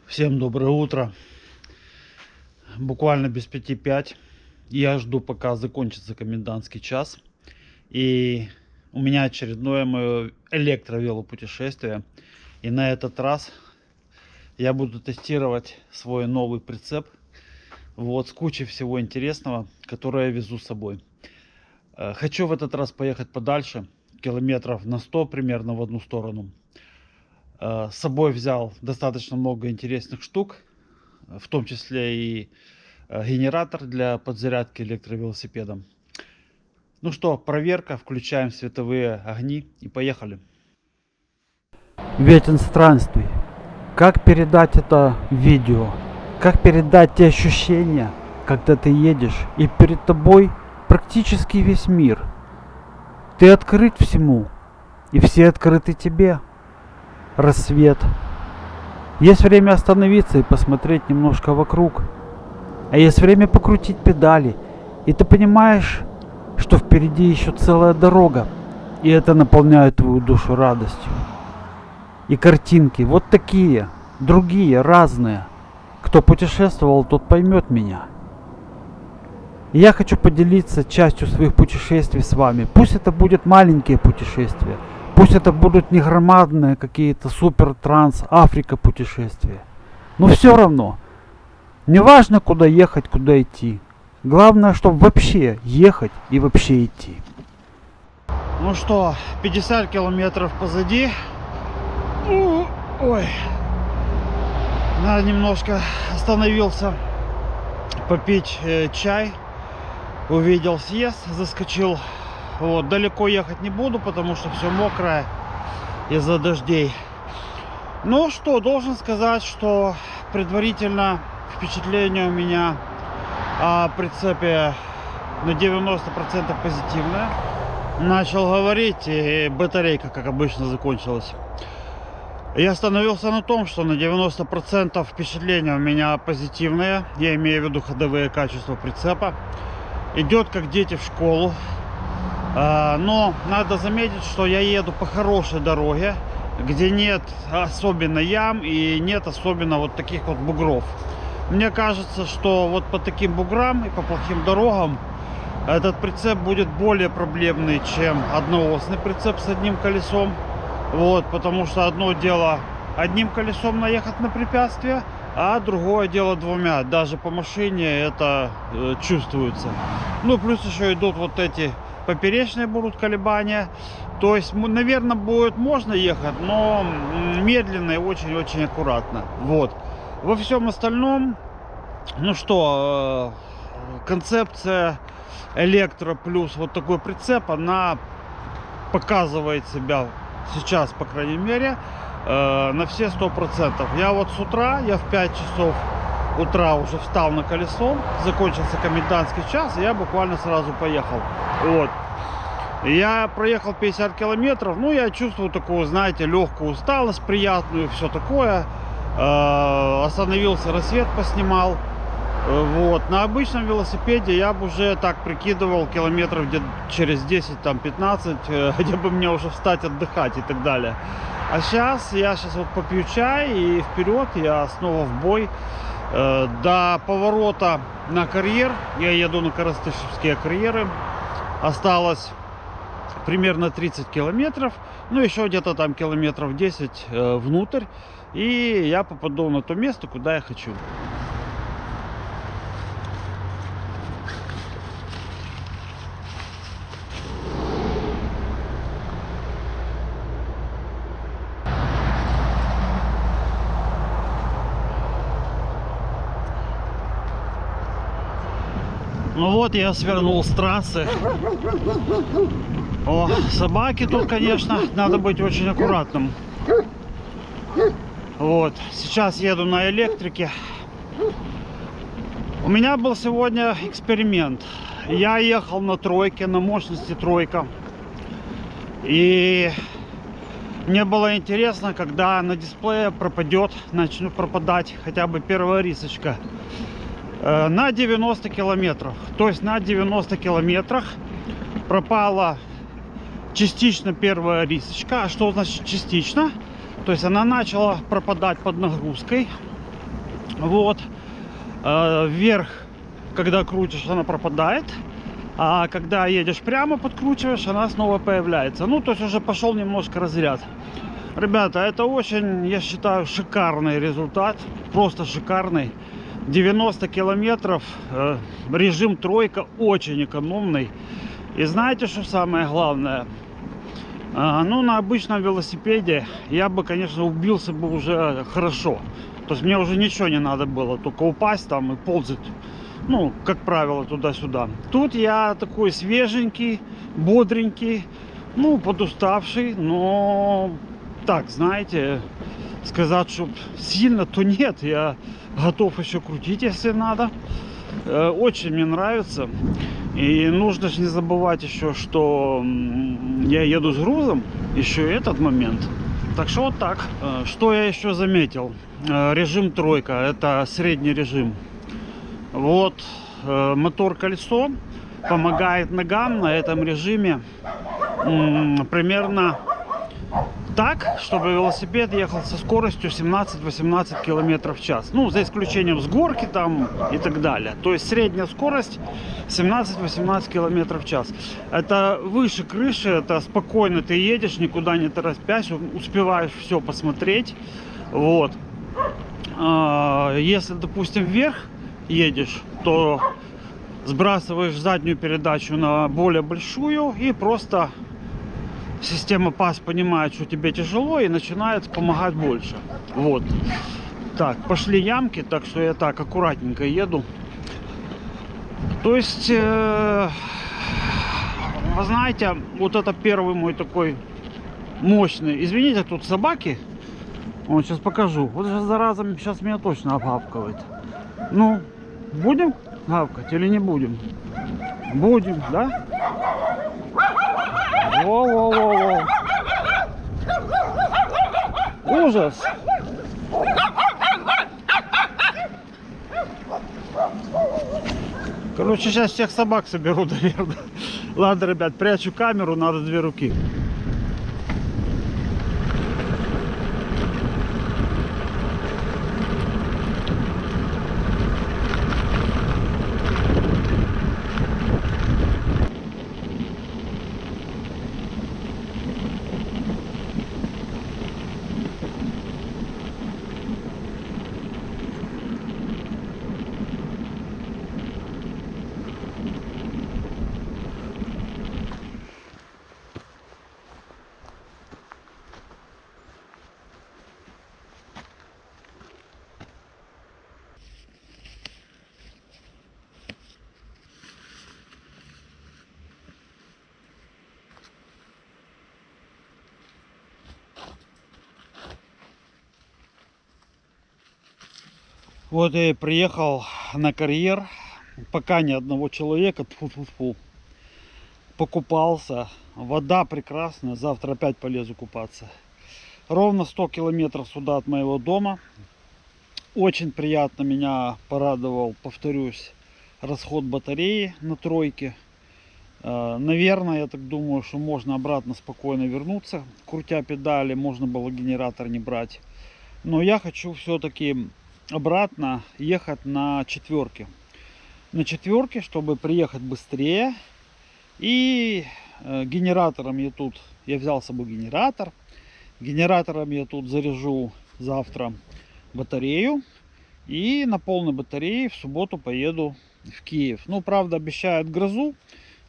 Всем доброе утро. Буквально без 5:05. Я жду, пока закончится комендантский час. И у меня очередное мое электровелопутешествие. И на этот раз я буду тестировать свой новый прицеп. Вот, с кучей всего интересного, которое я везу с собой. Хочу в этот раз поехать подальше. Километров на 100 примерно в одну сторону. С собой взял достаточно много интересных штук, в том числе и генератор для подзарядки электровелосипеда. Ну что, проверка, включаем световые огни и поехали. Ветен странствий. Как передать это видео? Как передать те ощущения, когда ты едешь и перед тобой практически весь мир? Ты открыт всему, и все открыты тебе. Рассвет. Есть время остановиться и посмотреть немножко вокруг. А есть время покрутить педали. И ты понимаешь, что впереди еще целая дорога. И это наполняет твою душу радостью. И картинки вот такие, другие, разные. Кто путешествовал, тот поймет меня. И я хочу поделиться частью своих путешествий с вами. Пусть это будут маленькие путешествия. Пусть это будут не громадные какие-то супер транс Африка путешествия. Но все равно. Не важно, куда ехать, куда идти. Главное, чтобы вообще ехать и вообще идти. Ну что, 50 километров позади. Ой. Надо немножко остановился попить чай. Увидел съезд, заскочил. Вот, далеко ехать не буду, потому что все мокрое из-за дождей. Ну что, должен сказать, что предварительно впечатление у меня о прицепе на 90% позитивное. Начал говорить, и батарейка, как обычно, закончилась. Я остановился на том, что на 90% впечатления у меня позитивное. Я имею в виду ходовые качества прицепа. Идет как дети в школу. Но надо заметить, что я еду по хорошей дороге, где нет особенно ям и нет особенно вот таких вот бугров. Мне кажется, что вот по таким буграм и по плохим дорогам этот прицеп будет более проблемный, чем одноосный прицеп с одним колесом. Вот, потому что одно дело одним колесом наехать на препятствие, а другое дело двумя. Даже по машине это чувствуется. Ну, плюс еще идут вот эти поперечные будут колебания. То есть, наверное, будет можно ехать, но медленно и очень-очень аккуратно. Вот. Во всем остальном, ну что, концепция электро плюс вот такой прицеп, она показывает себя сейчас, по крайней мере, на все 100%. Я вот с утра, я в 5 часов утра уже встал на колесо, закончился комендантский час, и я буквально сразу поехал. Вот. Я проехал 50 километров, ну, я чувствую такую, знаете, легкую усталость, приятную, все такое. Остановился, рассвет поснимал. Вот. На обычном велосипеде я бы уже так прикидывал километров где через 10, там 15, где бы мне уже встать, отдыхать и так далее. А сейчас, я вот попью чай и вперед, я снова в бой. До поворота на карьер, я еду на Коростышевские карьеры, осталось примерно 30 километров, ну еще где-то там километров 10 внутрь, и я попаду на то место, куда я хочу. Ну вот, я свернул с трассы. О, собаки тут, конечно, надо быть очень аккуратным. Вот, сейчас еду на электрике. У меня был сегодня эксперимент. Я ехал на тройке, на мощности тройка. И мне было интересно, когда на дисплее пропадет, начнет пропадать хотя бы первая рисочка. На 90 километров. То есть на 90 километрах пропала частично первая рисочка. А что значит частично? То есть она начала пропадать под нагрузкой. Вот. Вверх, когда крутишь, она пропадает. А когда едешь прямо, подкручиваешь, она снова появляется. Ну, то есть уже пошел немножко разряд. Ребята, это очень, я считаю, шикарный результат. Просто шикарный. 90 километров. Режим тройка очень экономный. И знаете, что самое главное? Ну, на обычном велосипеде я бы, конечно, убился бы уже хорошо. То есть мне уже ничего не надо было. Только упасть там и ползать. Ну, как правило, туда-сюда. Тут я такой свеженький, бодренький, ну, подуставший, но так, знаете, сказать, что сильно, то нет. Я готов еще крутить, если надо. Очень мне нравится. И нужно же не забывать еще, что я еду с грузом. Еще и этот момент. Так что вот так. Что я еще заметил? Режим тройка. Это средний режим. Вот мотор-колесо помогает ногам на этом режиме примерно так, чтобы велосипед ехал со скоростью 17-18 км в час. Ну, за исключением с горки там и так далее. То есть средняя скорость 17-18 км в час. Это выше крыши, это спокойно ты едешь, никуда не торопясь, успеваешь все посмотреть. Вот. Если, допустим, вверх едешь, то сбрасываешь заднюю передачу на более большую, и просто система ПАС понимает, что тебе тяжело, и начинает помогать больше. Вот. Так, пошли ямки, так что я так аккуратненько еду. То есть, вы знаете, вот это первый мой такой мощный. Извините, тут собаки. Вот сейчас покажу. Вот же зараза сейчас меня точно обгавкивает. Ну, будем гавкать или не будем? Будем, да? Во-во-во-во. Ужас. Короче, сейчас всех собак соберу, наверное. Ладно, ребят, прячу камеру, надо 2 руки. Вот я и приехал на карьер. Пока ни одного человека. Тьфу-тьфу-тьфу. Покупался. Вода прекрасная. Завтра опять полезу купаться. Ровно 100 километров сюда от моего дома. Очень приятно меня порадовал, повторюсь, расход батареи на тройке. Наверное, я так думаю, что можно обратно спокойно вернуться. Крутя педали, можно было генератор не брать. Но я хочу все-таки обратно ехать на четверке. На четверке, чтобы приехать быстрее. И генератором я взял с собой генератор. Генератором я тут заряжу завтра батарею. И на полной батарее в субботу поеду в Киев. Ну, правда, обещают грозу.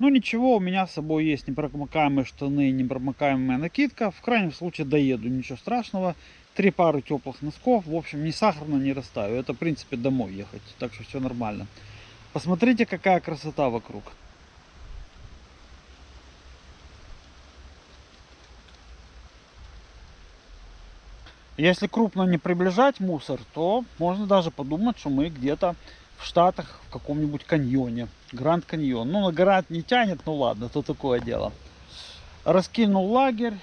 Ну, ничего, у меня с собой есть непромокаемые штаны, непромокаемая накидка. В крайнем случае доеду, ничего страшного. 3 пары теплых носков. В общем, ни сахарно не растаю. Это, в принципе, домой ехать. Так что все нормально. Посмотрите, какая красота вокруг. Если крупно не приближать мусор, то можно даже подумать, что мы где-то в Штатах, в каком-нибудь каньоне. Гранд Каньон. Ну, на Гранд не тянет, ну ладно, то такое дело. Раскинул лагерь.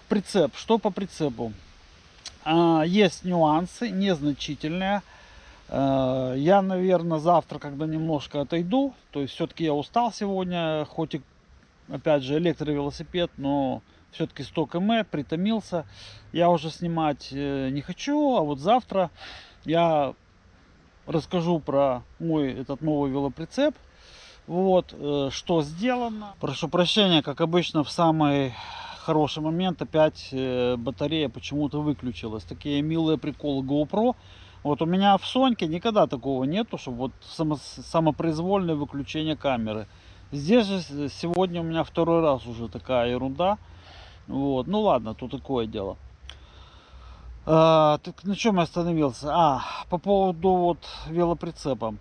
Прицеп. Что по прицепу? Есть нюансы, незначительные. Я, наверное, завтра, когда немножко отойду, то есть все-таки я устал сегодня, хоть и, опять же, электровелосипед, но все-таки 100 км, притомился. Я уже снимать не хочу, а вот завтра я расскажу про мой этот новый велоприцеп. Вот, что сделано. Прошу прощения, как обычно, в самый хороший момент опять батарея почему-то выключилась. Такие милые приколы GoPro. Вот у меня в Соньке никогда такого нету, чтобы вот самопроизвольное выключение камеры. Здесь же сегодня у меня второй раз уже такая ерунда. Вот, ну ладно, тут такое дело. Так на чем я остановился? По поводу вот велоприцепа.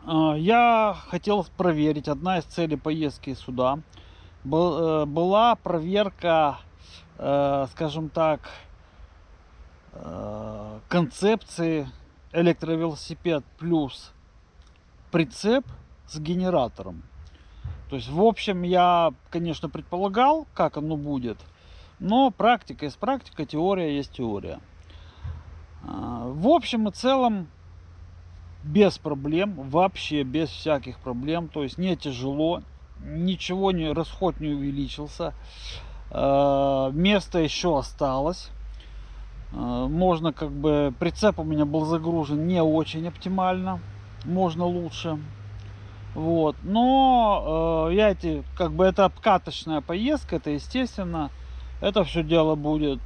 Я хотел проверить, одна из целей поездки сюда была проверка, скажем так, концепции электровелосипед плюс прицеп с генератором. То есть, в общем, я, конечно, предполагал, как оно будет, но практика есть практика, теория есть теория. В общем и целом, без проблем, вообще без всяких проблем, то есть не тяжело, ничего не, расход не увеличился, место еще осталось. Можно как бы, прицеп у меня был загружен не очень оптимально, можно лучше. Вот, но как бы это обкаточная поездка, это естественно, это все дело будет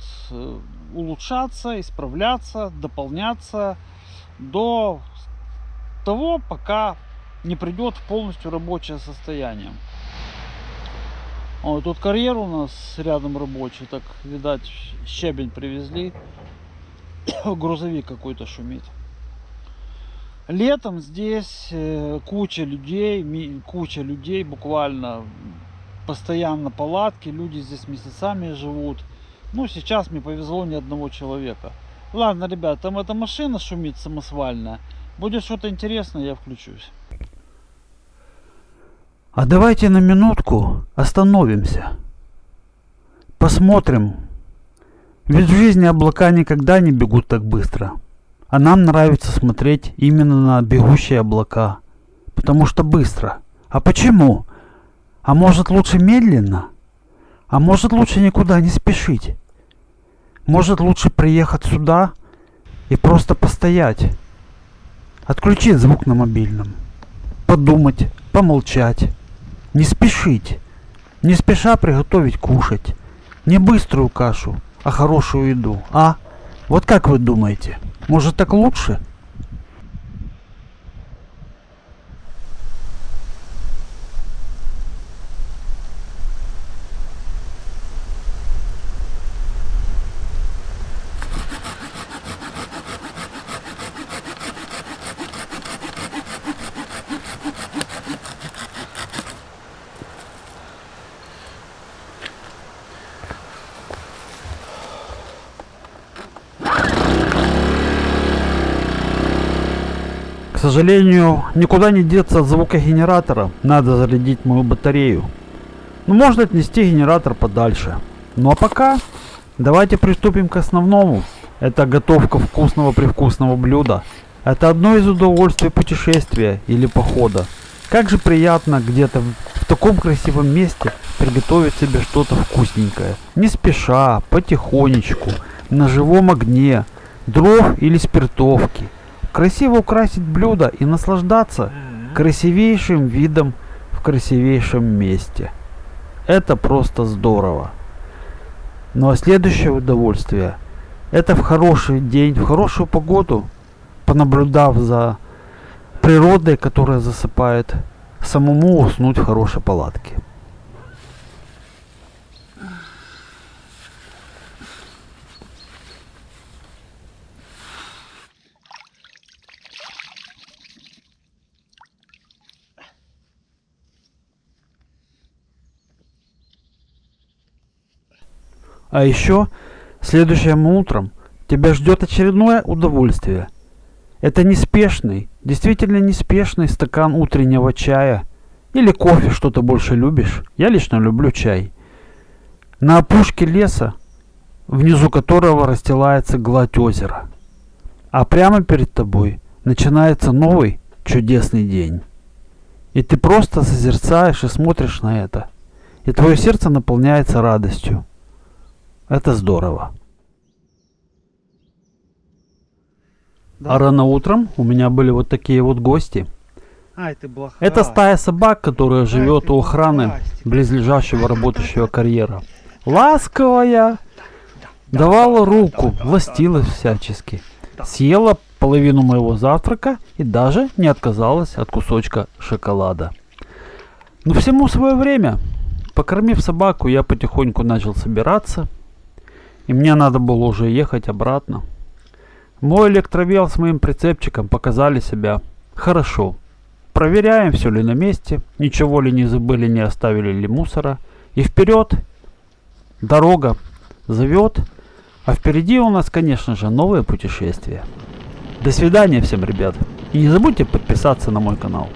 улучшаться, исправляться, дополняться до того, пока не придет в полностью рабочее состояние. Вот тут карьер у нас рядом рабочий, так видать щебень привезли, грузовик какой-то шумит. Летом здесь куча людей, буквально постоянно палатки, люди здесь месяцами живут. Ну, сейчас мне повезло ни одного человека. Ладно, ребят, там эта машина шумит самосвальная. Будет что-то интересное, я включусь. А давайте на минутку остановимся. Посмотрим. Ведь в жизни облака никогда не бегут так быстро. А нам нравится смотреть именно на бегущие облака. Потому что быстро. А почему? А может лучше медленно? А может лучше никуда не спешить? Может лучше приехать сюда и просто постоять? Отключить звук на мобильном. Подумать, помолчать. Не спешить. Не спеша приготовить кушать. Не быструю кашу, а хорошую еду. Вот как вы думаете? Может так лучше? К сожалению, никуда не деться от звука генератора. Надо зарядить мою батарею. Можно отнести генератор подальше. Ну а пока давайте приступим к основному. Это готовка вкусного привкусного блюда. Это одно из удовольствий путешествия или похода. Как же приятно где-то в таком красивом месте приготовить себе что-то вкусненькое. Не спеша, потихонечку, на живом огне, дров или спиртовки. Красиво украсить блюдо и наслаждаться красивейшим видом в красивейшем месте. Это просто здорово. Ну а следующее удовольствие — это в хороший день, в хорошую погоду, понаблюдав за природой, которая засыпает, самому уснуть в хорошей палатке. А еще следующим утром тебя ждет очередное удовольствие. Это неспешный, действительно неспешный стакан утреннего чая или кофе, что ты больше любишь. Я лично люблю чай. На опушке леса, внизу которого расстилается гладь озера. А прямо перед тобой начинается новый чудесный день. И ты просто созерцаешь и смотришь на это. И твое сердце наполняется радостью. Это здорово. А рано утром у меня были вот такие вот гости. Ай, ты блоха. Это стая собак, которая живет ты у охраны блохастик. близлежащего работающего карьера. Ласковая, давала руку, властилась всячески. Съела половину моего завтрака и даже не отказалась от кусочка шоколада. Но всему свое время. Покормив собаку, я потихоньку начал собираться. И мне надо было уже ехать обратно. Мой электровел с моим прицепчиком показали себя хорошо. Проверяем, все ли на месте, ничего ли не забыли, не оставили ли мусора. И вперед! Дорога зовет, а впереди у нас, конечно же, новое путешествие. До свидания всем, ребят. И не забудьте подписаться на мой канал.